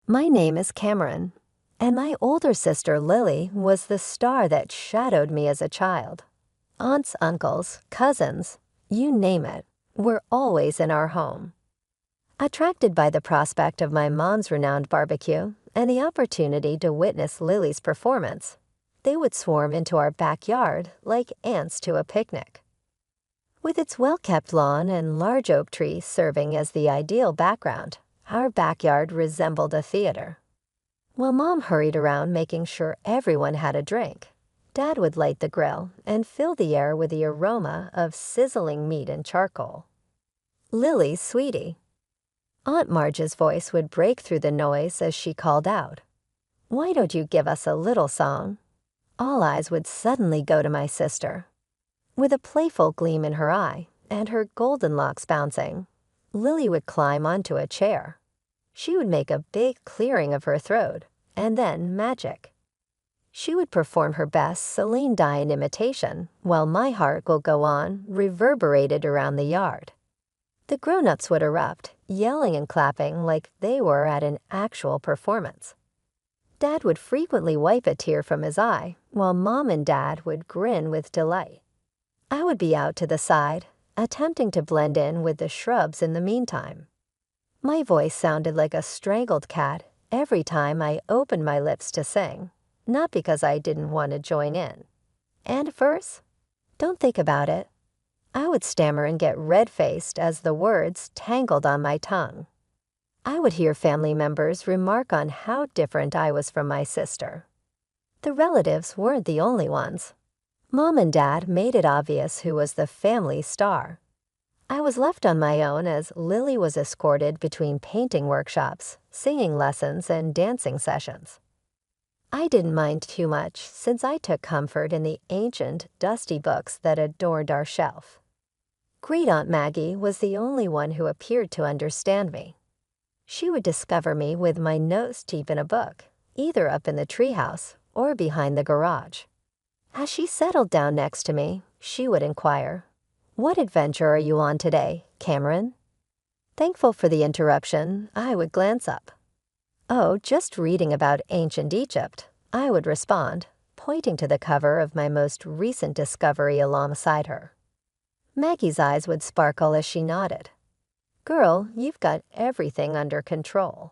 My name is Cameron, and my older sister Lily was the star that shadowed me as a child. Aunts, uncles, cousins, you name it, were always in our home. Attracted by the prospect of my mom's renowned barbecue and the opportunity to witness Lily's performance, they would swarm into our backyard like ants to a picnic. With its well-kept lawn and large oak trees serving as the ideal background, our backyard resembled a theater. While Mom hurried around making sure everyone had a drink, Dad would light the grill and fill the air with the aroma of sizzling meat and charcoal. "Lily, sweetie." Aunt Marge's voice would break through the noise as she called out, "Why don't you give us a little song?" All eyes would suddenly go to my sister. With a playful gleam in her eye and her golden locks bouncing, Lily would climb onto a chair. She would make a big clearing of her throat, and then magic. She would perform her best Celine Dion imitation, while My Heart Will Go On reverberated around the yard. The grown-ups would erupt, yelling and clapping like they were at an actual performance. Dad would frequently wipe a tear from his eye, while Mom and Dad would grin with delight. I would be out to the side, attempting to blend in with the shrubs in the meantime. My voice sounded like a strangled cat every time I opened my lips to sing, not because I didn't want to join in. And verse? Don't think about it. I would stammer and get red-faced as the words tangled on my tongue. I would hear family members remark on how different I was from my sister. The relatives weren't the only ones. Mom and Dad made it obvious who was the family star. I was left on my own as Lily was escorted between painting workshops, singing lessons, and dancing sessions. I didn't mind too much since I took comfort in the ancient, dusty books that adorned our shelf. Great Aunt Maggie was the only one who appeared to understand me. She would discover me with my nose deep in a book, either up in the treehouse or behind the garage. As she settled down next to me, she would inquire, "What adventure are you on today, Cameron?" Thankful for the interruption, I would glance up. "Oh, just reading about ancient Egypt," I would respond, pointing to the cover of my most recent discovery alongside her. Maggie's eyes would sparkle as she nodded. "Girl, you've got everything under control.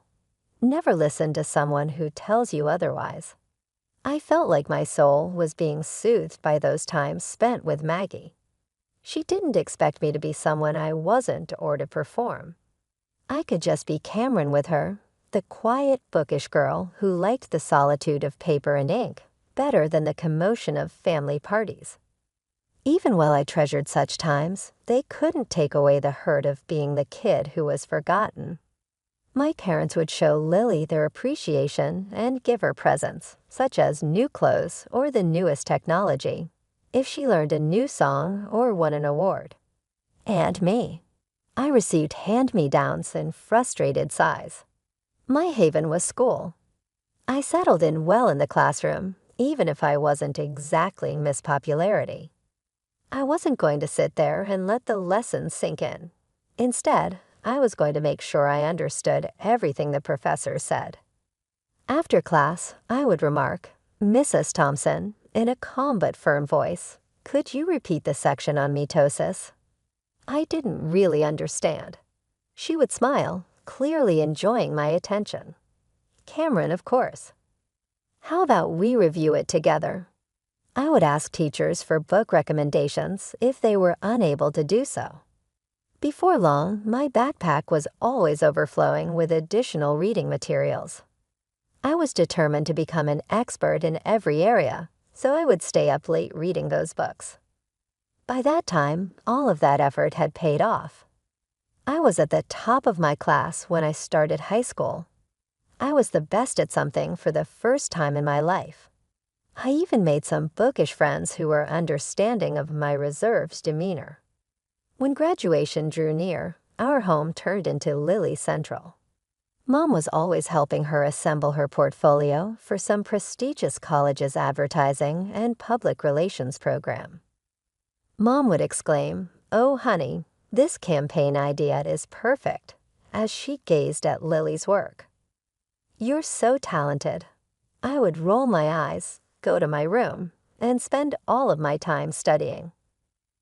Never listen to someone who tells you otherwise." I felt like my soul was being soothed by those times spent with Maggie. She didn't expect me to be someone I wasn't or to perform. I could just be Cameron with her, the quiet, bookish girl who liked the solitude of paper and ink better than the commotion of family parties. Even while I treasured such times, they couldn't take away the hurt of being the kid who was forgotten. My parents would show Lily their appreciation and give her presents, such as new clothes or the newest technology, if she learned a new song or won an award. And me. I received hand-me-downs in frustrated sighs. My haven was school. I settled in well in the classroom, even if I wasn't exactly Miss Popularity. I wasn't going to sit there and let the lessons sink in. Instead, I was going to make sure I understood everything the professor said. After class, I would remark, "Mrs. Thompson," in a calm but firm voice, "could you repeat the section on mitosis?" I didn't really understand. She would smile, clearly enjoying my attention. "Cameron, of course." "How about we review it together?" I would ask teachers for book recommendations if they were unable to do so. Before long, my backpack was always overflowing with additional reading materials. I was determined to become an expert in every area, so I would stay up late reading those books. By that time, all of that effort had paid off. I was at the top of my class when I started high school. I was the best at something for the first time in my life. I even made some bookish friends who were understanding of my reserved demeanor. When graduation drew near, our home turned into Lily Central. Mom was always helping her assemble her portfolio for some prestigious college's advertising and public relations program. Mom would exclaim, "Oh, honey, this campaign idea is perfect," as she gazed at Lily's work. "You're so talented." I would roll my eyes, go to my room, and spend all of my time studying.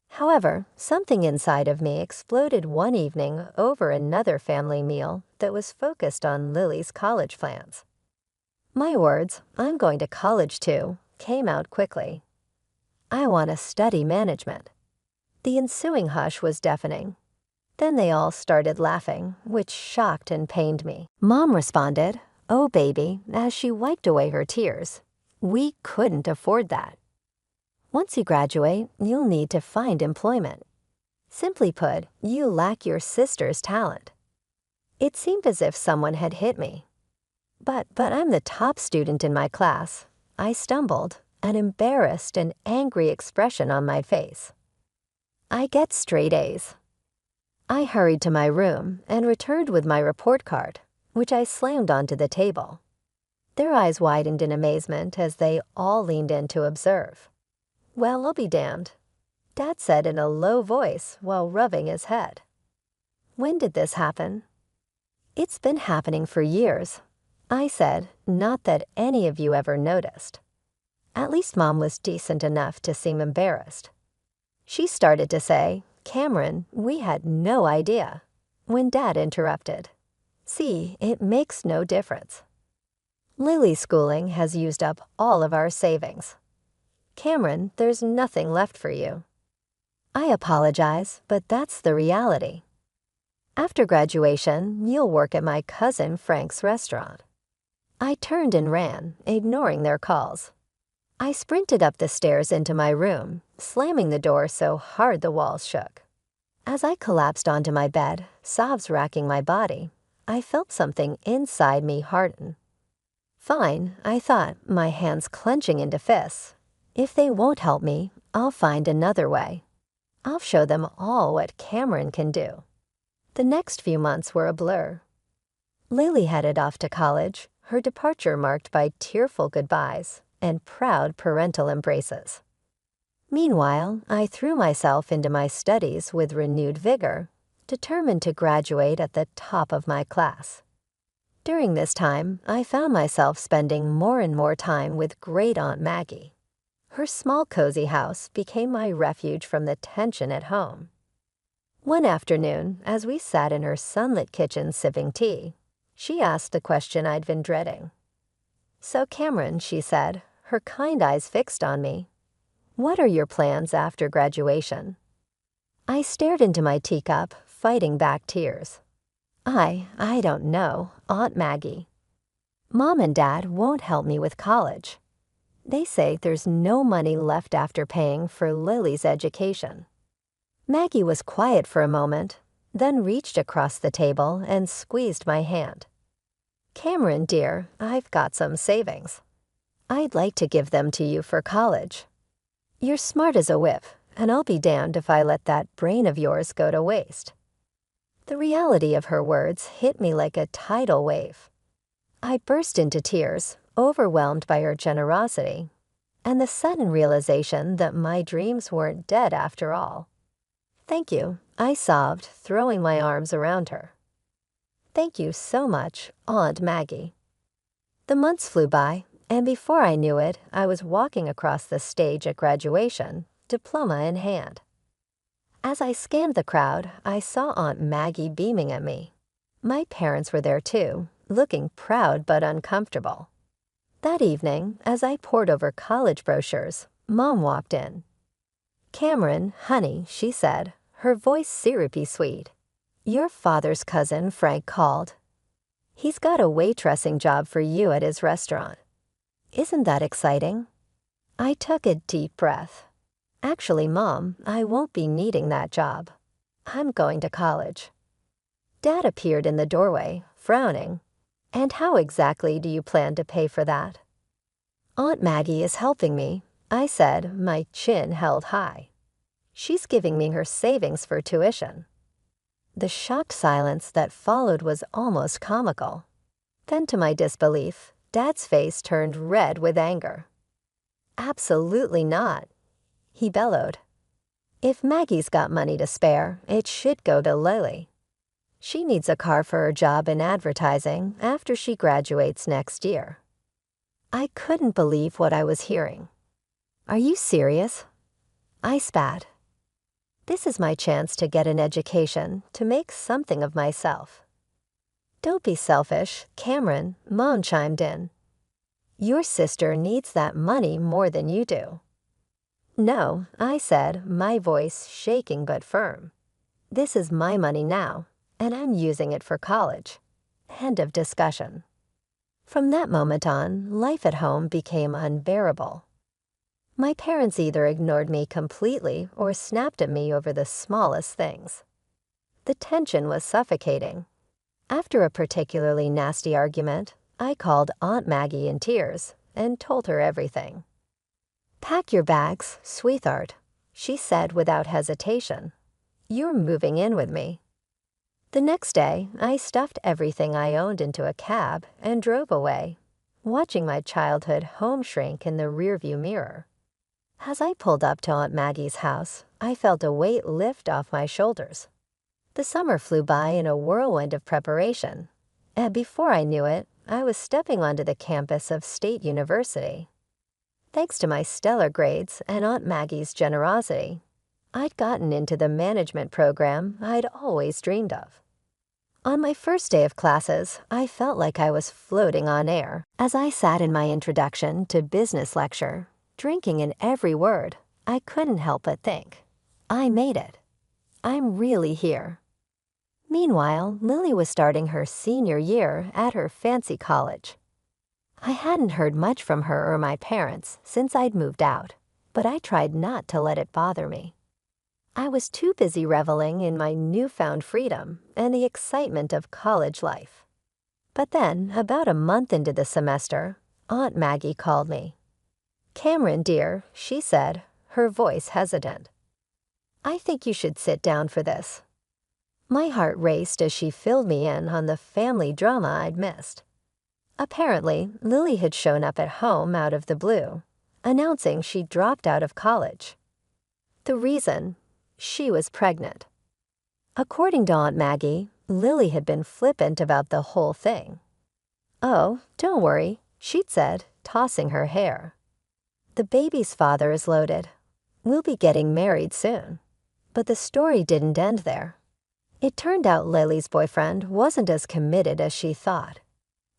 However, something inside of me exploded one evening over another family meal that was focused on Lily's college plans. My words, "I'm going to college too," came out quickly. "I want to study management." The ensuing hush was deafening. Then they all started laughing, which shocked and pained me. Mom responded, "Oh, baby," as she wiped away her tears. "We couldn't afford that. Once you graduate, you'll need to find employment. Simply put, you lack your sister's talent." It seemed as if someone had hit me. But I'm the top student in my class." I stumbled, an embarrassed and angry expression on my face. "I get straight A's." I hurried to my room and returned with my report card, which I slammed onto the table. Their eyes widened in amazement as they all leaned in to observe. "Well, I'll be damned," Dad said in a low voice while rubbing his head. "When did this happen?" "It's been happening for years," I said, "not that any of you ever noticed." At least Mom was decent enough to seem embarrassed. She started to say, "Cameron, we had no idea," when Dad interrupted. "See, it makes no difference. Lily's schooling has used up all of our savings. Cameron, there's nothing left for you." I apologize, but that's the reality. After graduation, you'll work at my cousin Frank's restaurant. I turned and ran, ignoring their calls. I sprinted up the stairs into my room, slamming the door so hard the walls shook. As I collapsed onto my bed, sobs racking my body, I felt something inside me harden. Fine, I thought, my hands clenching into fists. If they won't help me, I'll find another way. I'll show them all what Cameron can do. The next few months were a blur. Lily headed off to college, her departure marked by tearful goodbyes and proud parental embraces. Meanwhile, I threw myself into my studies with renewed vigor, determined to graduate at the top of my class. During this time, I found myself spending more and more time with Great Aunt Maggie. Her small cozy house became my refuge from the tension at home. One afternoon, as we sat in her sunlit kitchen sipping tea, she asked the question I'd been dreading. "So Cameron," she said, her kind eyes fixed on me, "what are your plans after graduation?" I stared into my teacup, fighting back tears. I don't know, Aunt Maggie. Mom and Dad won't help me with college. They say there's no money left after paying for Lily's education. Maggie was quiet for a moment, then reached across the table and squeezed my hand. "Cameron, dear, I've got some savings. I'd like to give them to you for college. You're smart as a whip, and I'll be damned if I let that brain of yours go to waste." The reality of her words hit me like a tidal wave. I burst into tears, overwhelmed by her generosity, and the sudden realization that my dreams weren't dead after all. "Thank you," I sobbed, throwing my arms around her. "Thank you so much, Aunt Maggie." The months flew by, and before I knew it, I was walking across the stage at graduation, diploma in hand. As I scanned the crowd, I saw Aunt Maggie beaming at me. My parents were there too, looking proud but uncomfortable. That evening, as I pored over college brochures, Mom walked in. "Cameron, honey," she said, her voice syrupy sweet, "your father's cousin Frank called. He's got a waitressing job for you at his restaurant. Isn't that exciting?" I took a deep breath. "Actually, Mom, I won't be needing that job. I'm going to college." Dad appeared in the doorway, frowning. "And how exactly do you plan to pay for that?" "Aunt Maggie is helping me," I said, my chin held high. "She's giving me her savings for tuition." The shocked silence that followed was almost comical. Then, to my disbelief, Dad's face turned red with anger. "Absolutely not," he bellowed. "If Maggie's got money to spare, it should go to Lily." She needs a car for her job in advertising after she graduates next year. I couldn't believe what I was hearing. Are you serious? I spat. This is my chance to get an education, to make something of myself. Don't be selfish, Cameron, Mom chimed in. Your sister needs that money more than you do. No, I said, my voice shaking but firm. This is my money now, and I'm using it for college. End of discussion. From that moment on, life at home became unbearable. My parents either ignored me completely or snapped at me over the smallest things. The tension was suffocating. After a particularly nasty argument, I called Aunt Maggie in tears and told her everything. "Pack your bags, sweetheart," she said without hesitation. "You're moving in with me." The next day, I stuffed everything I owned into a cab and drove away, watching my childhood home shrink in the rearview mirror. As I pulled up to Aunt Maggie's house, I felt a weight lift off my shoulders. The summer flew by in a whirlwind of preparation, and before I knew it, I was stepping onto the campus of State University. Thanks to my stellar grades and Aunt Maggie's generosity, I'd gotten into the management program I'd always dreamed of. On my first day of classes, I felt like I was floating on air as I sat in my introduction to business lecture, drinking in every word. I couldn't help but think, I made it. I'm really here. Meanwhile, Lily was starting her senior year at her fancy college. I hadn't heard much from her or my parents since I'd moved out, but I tried not to let it bother me. I was too busy reveling in my newfound freedom and the excitement of college life. But then, about a month into the semester, Aunt Maggie called me. "Cameron, dear," she said, her voice hesitant. "I think you should sit down for this." My heart raced as she filled me in on the family drama I'd missed. Apparently, Lily had shown up at home out of the blue, announcing she'd dropped out of college. The reason? She was pregnant. According to Aunt Maggie, Lily had been flippant about the whole thing. "Oh, don't worry," she'd said, tossing her hair. "The baby's father is loaded. We'll be getting married soon." But the story didn't end there. It turned out Lily's boyfriend wasn't as committed as she thought.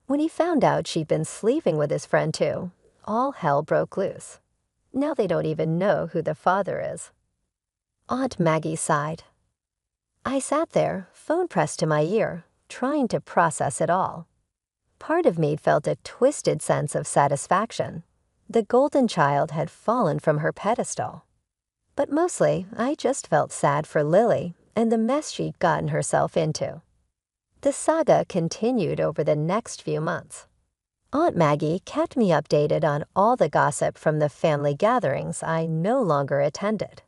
When he found out she'd been sleeping with his friend too, all hell broke loose. Now they don't even know who the father is. Aunt Maggie sighed. I sat there, phone pressed to my ear, trying to process it all. Part of me felt a twisted sense of satisfaction. The golden child had fallen from her pedestal. But mostly, I just felt sad for Lily and the mess she'd gotten herself into. The saga continued over the next few months. Aunt Maggie kept me updated on all the gossip from the family gatherings I no longer attended.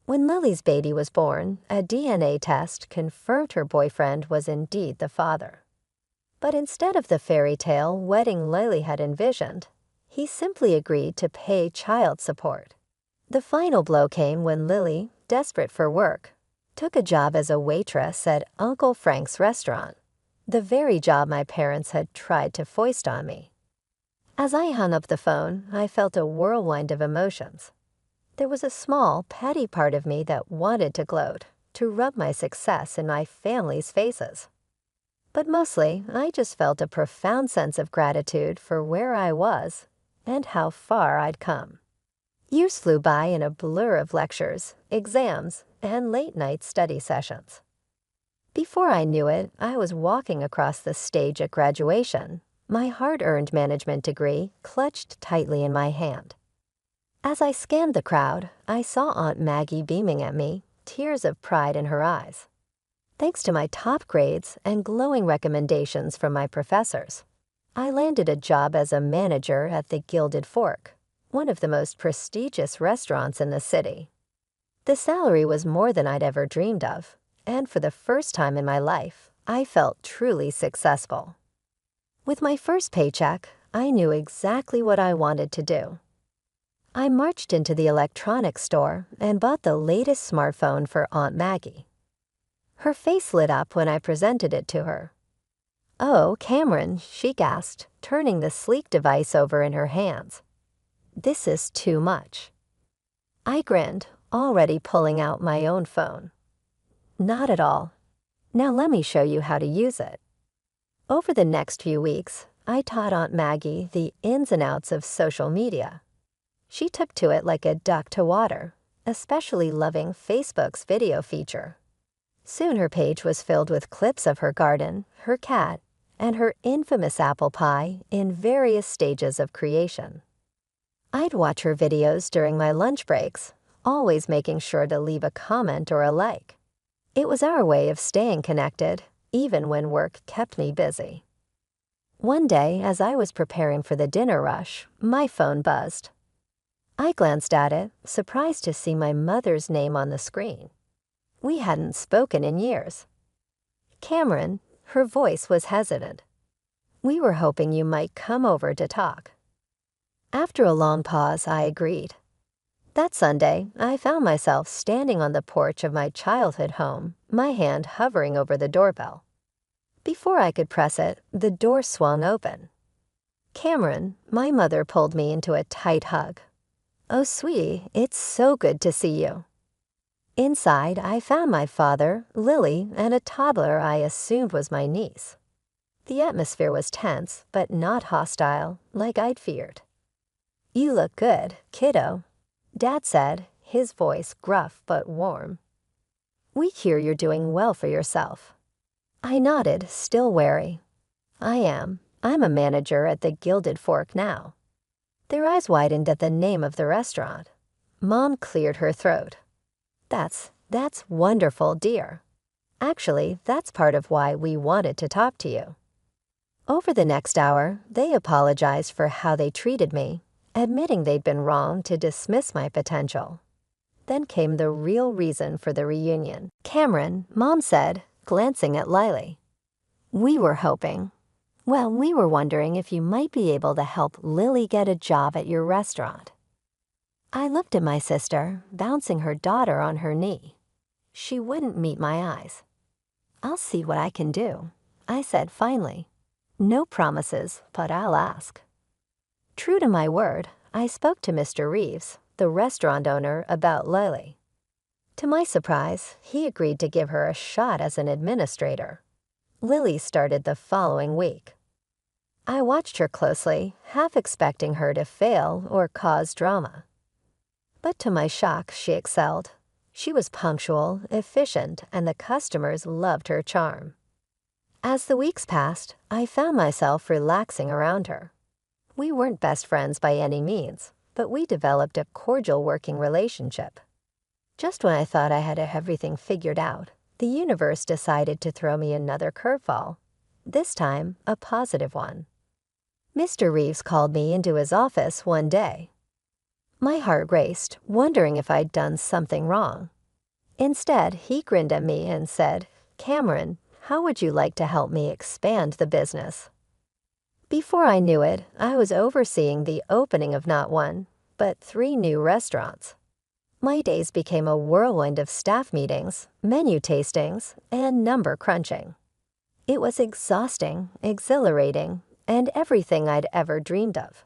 When Lily's baby was born, a DNA test confirmed her boyfriend was indeed the father. But instead of the fairy tale wedding Lily had envisioned, he simply agreed to pay child support. The final blow came when Lily, desperate for work, took a job as a waitress at Uncle Frank's restaurant, the very job my parents had tried to foist on me. As I hung up the phone, I felt a whirlwind of emotions. There was a small, petty part of me that wanted to gloat, to rub my success in my family's faces. But mostly, I just felt a profound sense of gratitude for where I was and how far I'd come. Years flew by in a blur of lectures, exams, and late-night study sessions. Before I knew it, I was walking across the stage at graduation, my hard-earned management degree clutched tightly in my hand. As I scanned the crowd, I saw Aunt Maggie beaming at me, tears of pride in her eyes. Thanks to my top grades and glowing recommendations from my professors, I landed a job as a manager at the Gilded Fork, one of the most prestigious restaurants in the city. The salary was more than I'd ever dreamed of, and for the first time in my life, I felt truly successful. With my first paycheck, I knew exactly what I wanted to do. I marched into the electronics store and bought the latest smartphone for Aunt Maggie. Her face lit up when I presented it to her. "Oh, Cameron," she gasped, turning the sleek device over in her hands. "This is too much." I grinned, already pulling out my own phone. "Not at all. Now let me show you how to use it." Over the next few weeks, I taught Aunt Maggie the ins and outs of social media. She took to it like a duck to water, especially loving Facebook's video feature. Soon her page was filled with clips of her garden, her cat, and her infamous apple pie in various stages of creation. I'd watch her videos during my lunch breaks, always making sure to leave a comment or a like. It was our way of staying connected, even when work kept me busy. One day, as I was preparing for the dinner rush, my phone buzzed. I glanced at it, surprised to see my mother's name on the screen. We hadn't spoken in years. "Cameron," her voice was hesitant. "We were hoping you might come over to talk." After a long pause, I agreed. That Sunday, I found myself standing on the porch of my childhood home, my hand hovering over the doorbell. Before I could press it, the door swung open. "Cameron," my mother pulled me into a tight hug. "Oh, sweetie, it's so good to see you." Inside, I found my father, Lily, and a toddler I assumed was my niece. The atmosphere was tense, but not hostile, like I'd feared. "You look good, kiddo," Dad said, his voice gruff but warm. "We hear you're doing well for yourself." I nodded, still wary. "I am. I'm a manager at the Gilded Fork now." Their eyes widened at the name of the restaurant. Mom cleared her throat. That's wonderful, dear. Actually, that's part of why we wanted to talk to you." Over the next hour, they apologized for how they treated me, admitting they'd been wrong to dismiss my potential. Then came the real reason for the reunion. "Cameron," Mom said, glancing at Lily. We were wondering if you might be able to help Lily get a job at your restaurant." I looked at my sister, bouncing her daughter on her knee. She wouldn't meet my eyes. "I'll see what I can do," I said finally. "No promises, but I'll ask." True to my word, I spoke to Mr. Reeves, the restaurant owner, about Lily. To my surprise, he agreed to give her a shot as an administrator. Lily started the following week. I watched her closely, half expecting her to fail or cause drama. But to my shock, she excelled. She was punctual, efficient, and the customers loved her charm. As the weeks passed, I found myself relaxing around her. We weren't best friends by any means, but we developed a cordial working relationship. Just when I thought I had everything figured out, the universe decided to throw me another curveball, this time a positive one. Mr. Reeves called me into his office one day. My heart raced, wondering if I'd done something wrong. Instead, he grinned at me and said, "Cameron, how would you like to help me expand the business?" Before I knew it, I was overseeing the opening of not one, but 3 new restaurants. My days became a whirlwind of staff meetings, menu tastings, and number crunching. It was exhausting, exhilarating, and everything I'd ever dreamed of.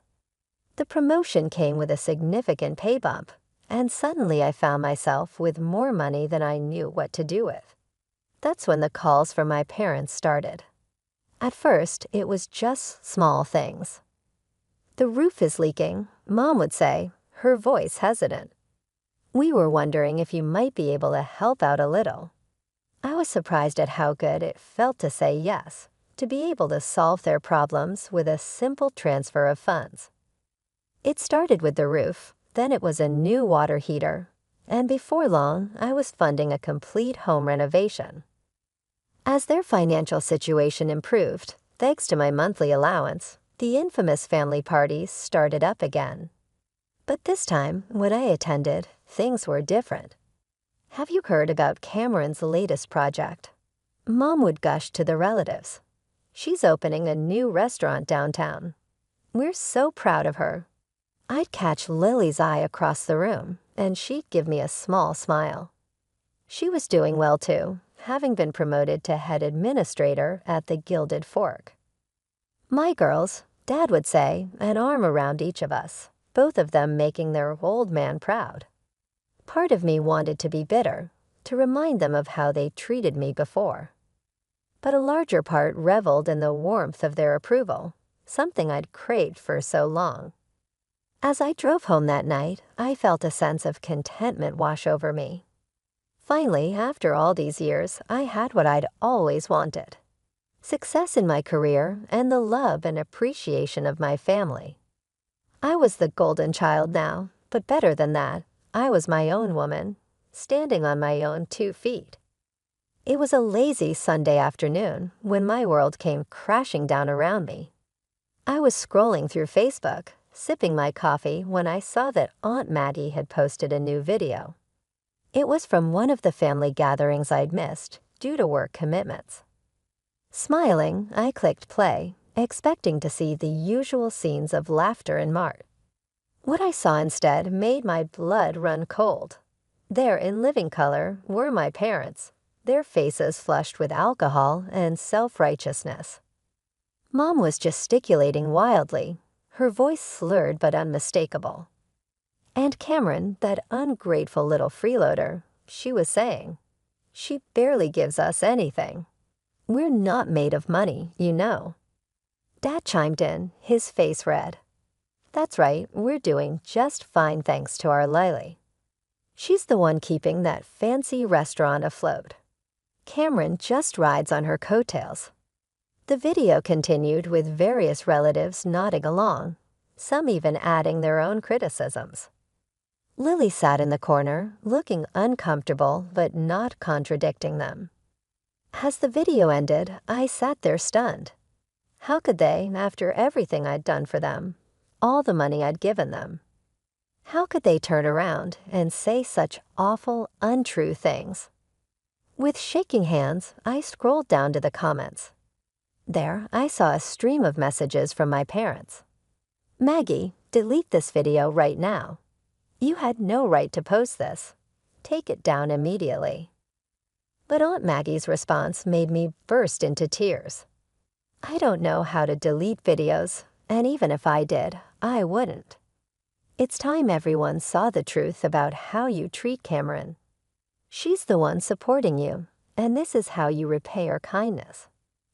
The promotion came with a significant pay bump, and suddenly I found myself with more money than I knew what to do with. That's when the calls from my parents started. At first, it was just small things. "The roof is leaking," Mom would say, her voice hesitant. "We were wondering if you might be able to help out a little." I was surprised at how good it felt to say yes, to be able to solve their problems with a simple transfer of funds. It started with the roof, then it was a new water heater, and before long, I was funding a complete home renovation. As their financial situation improved, thanks to my monthly allowance, the infamous family parties started up again. But this time, when I attended, things were different. "Have you heard about Cameron's latest project?" Mom would gush to the relatives. "She's opening a new restaurant downtown. We're so proud of her." I'd catch Lily's eye across the room, and she'd give me a small smile. She was doing well too, having been promoted to head administrator at the Gilded Fork. My girls, Dad would say, an arm around each of us, both of them making their old man proud. Part of me wanted to be bitter, to remind them of how they treated me before. But a larger part reveled in the warmth of their approval, something I'd craved for so long. As I drove home that night, I felt a sense of contentment wash over me. Finally, after all these years, I had what I'd always wanted: success in my career and the love and appreciation of my family. I was the golden child now, but better than that, I was my own woman, standing on my own 2 feet. It was a lazy Sunday afternoon when my world came crashing down around me. I was scrolling through Facebook, sipping my coffee, when I saw that Aunt Maggie had posted a new video. It was from one of the family gatherings I'd missed due to work commitments. Smiling, I clicked play, expecting to see the usual scenes of laughter and mirth. What I saw instead made my blood run cold. There, in living color, were my parents, their faces flushed with alcohol and self-righteousness. Mom was gesticulating wildly, her voice slurred but unmistakable. And Cameron, that ungrateful little freeloader, she was saying, "She barely gives us anything. We're not made of money, you know." Dad chimed in, his face red. "That's right, we're doing just fine thanks to our Lily. She's the one keeping that fancy restaurant afloat. Cameron just rides on her coattails." The video continued with various relatives nodding along, some even adding their own criticisms. Lily sat in the corner, looking uncomfortable but not contradicting them. As the video ended, I sat there stunned. How could they, after everything I'd done for them, all the money I'd given them, how could they turn around and say such awful, untrue things? With shaking hands, I scrolled down to the comments. There, I saw a stream of messages from my parents. "Maggie, delete this video right now. You had no right to post this. Take it down immediately." But Aunt Maggie's response made me burst into tears. "I don't know how to delete videos, and even if I did, I wouldn't. It's time everyone saw the truth about how you treat Cameron. She's the one supporting you, and this is how you repay her kindness.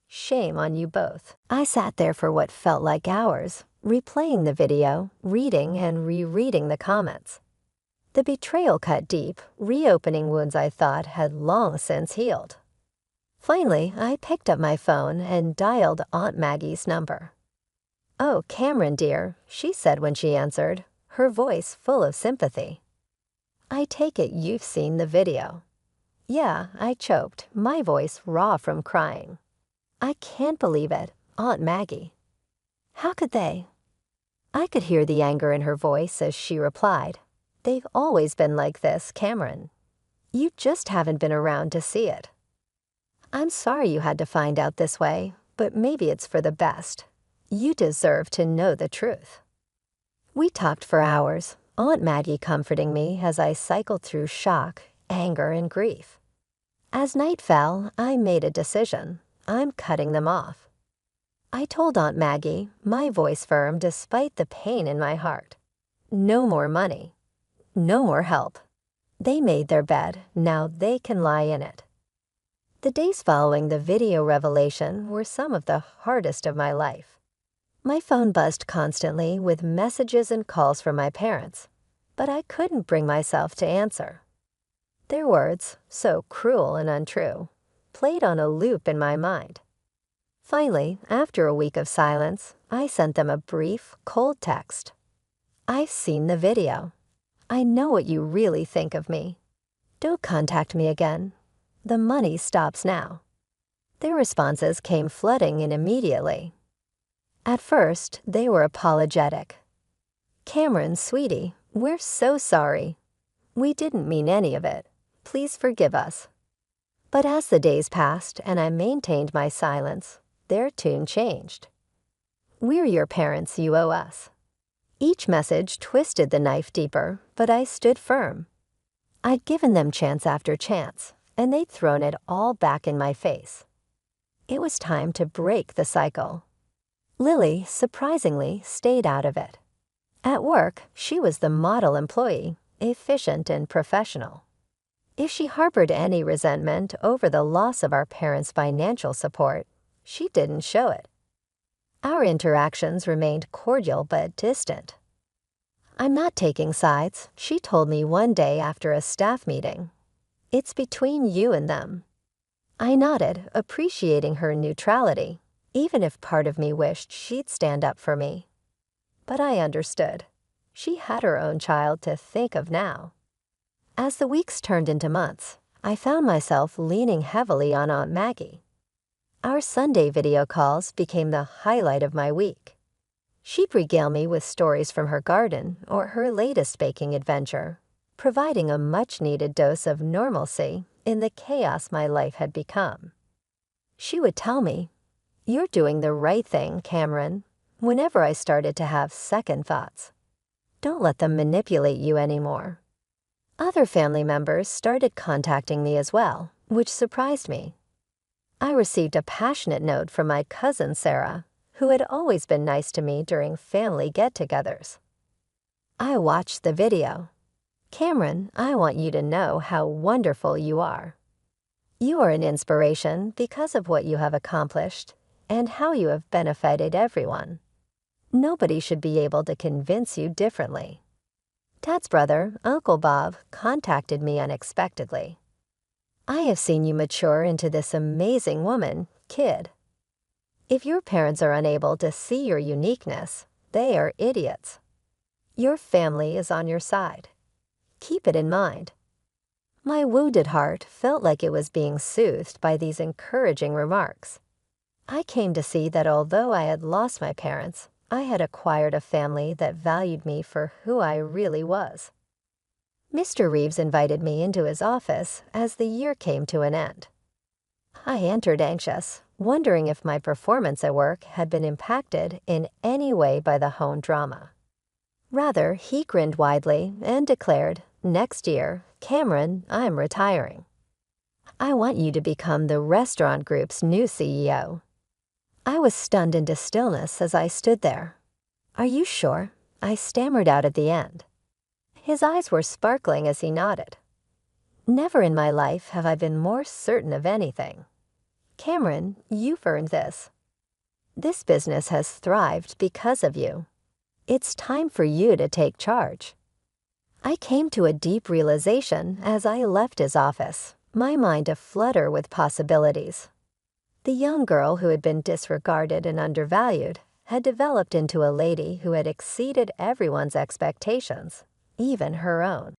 Shame on you both." I sat there for what felt like hours, replaying the video, reading and rereading the comments. The betrayal cut deep, reopening wounds I thought had long since healed. Finally, I picked up my phone and dialed Aunt Maggie's number. "Oh, Cameron, dear," she said when she answered, her voice full of sympathy. "I take it you've seen the video." "Yeah," I choked, my voice raw from crying. "I can't believe it, Aunt Maggie. How could they?" I could hear the anger in her voice as she replied, "They've always been like this, Cameron. You just haven't been around to see it. I'm sorry you had to find out this way, but maybe it's for the best. You deserve to know the truth." We talked for hours, Aunt Maggie comforting me as I cycled through shock, anger, and grief. As night fell, I made a decision. I'm cutting them off. I told Aunt Maggie, my voice firm despite the pain in my heart. No more money. No more help. They made their bed, now they can lie in it. The days following the video revelation were some of the hardest of my life. My phone buzzed constantly with messages and calls from my parents, but I couldn't bring myself to answer. Their words, so cruel and untrue, played on a loop in my mind. Finally, after a week of silence, I sent them a brief, cold text. "I've seen the video. I know what you really think of me. Don't contact me again. The money stops now." Their responses came flooding in immediately. At first, they were apologetic. "Cameron, sweetie, we're so sorry. We didn't mean any of it. Please forgive us." But as the days passed and I maintained my silence, their tune changed. "We're your parents, you owe us." Each message twisted the knife deeper, but I stood firm. I'd given them chance after chance, and they'd thrown it all back in my face. It was time to break the cycle. Lily, surprisingly, stayed out of it. At work, she was the model employee, efficient and professional. If she harbored any resentment over the loss of our parents' financial support, she didn't show it. Our interactions remained cordial but distant. "I'm not taking sides," she told me one day after a staff meeting. "It's between you and them." I nodded, appreciating her neutrality, even if part of me wished she'd stand up for me. But I understood. She had her own child to think of now. As the weeks turned into months, I found myself leaning heavily on Aunt Maggie. Our Sunday video calls became the highlight of my week. She'd regale me with stories from her garden or her latest baking adventure, providing a much-needed dose of normalcy in the chaos my life had become. She would tell me, "You're doing the right thing, Cameron," whenever I started to have second thoughts. "Don't let them manipulate you anymore." Other family members started contacting me as well, which surprised me. I received a passionate note from my cousin Sarah, who had always been nice to me during family get-togethers. I watched the video. "Cameron, I want you to know how wonderful you are. You are an inspiration because of what you have accomplished and how you have benefited everyone. Nobody should be able to convince you differently." Dad's brother, Uncle Bob, contacted me unexpectedly. "I have seen you mature into this amazing woman, kid. If your parents are unable to see your uniqueness, they are idiots. Your family is on your side. Keep it in mind." My wounded heart felt like it was being soothed by these encouraging remarks. I came to see that although I had lost my parents, I had acquired a family that valued me for who I really was. Mr. Reeves invited me into his office as the year came to an end. I entered anxious, wondering if my performance at work had been impacted in any way by the home drama. Rather, he grinned widely and declared, "Next year, Cameron, I'm retiring. I want you to become the restaurant group's new CEO." I was stunned into stillness as I stood there. "Are you sure?" I stammered out at the end. His eyes were sparkling as he nodded. "Never in my life have I been more certain of anything. Cameron, you've earned this. This business has thrived because of you. It's time for you to take charge." I came to a deep realization as I left his office, my mind aflutter with possibilities. The young girl who had been disregarded and undervalued had developed into a lady who had exceeded everyone's expectations, even her own.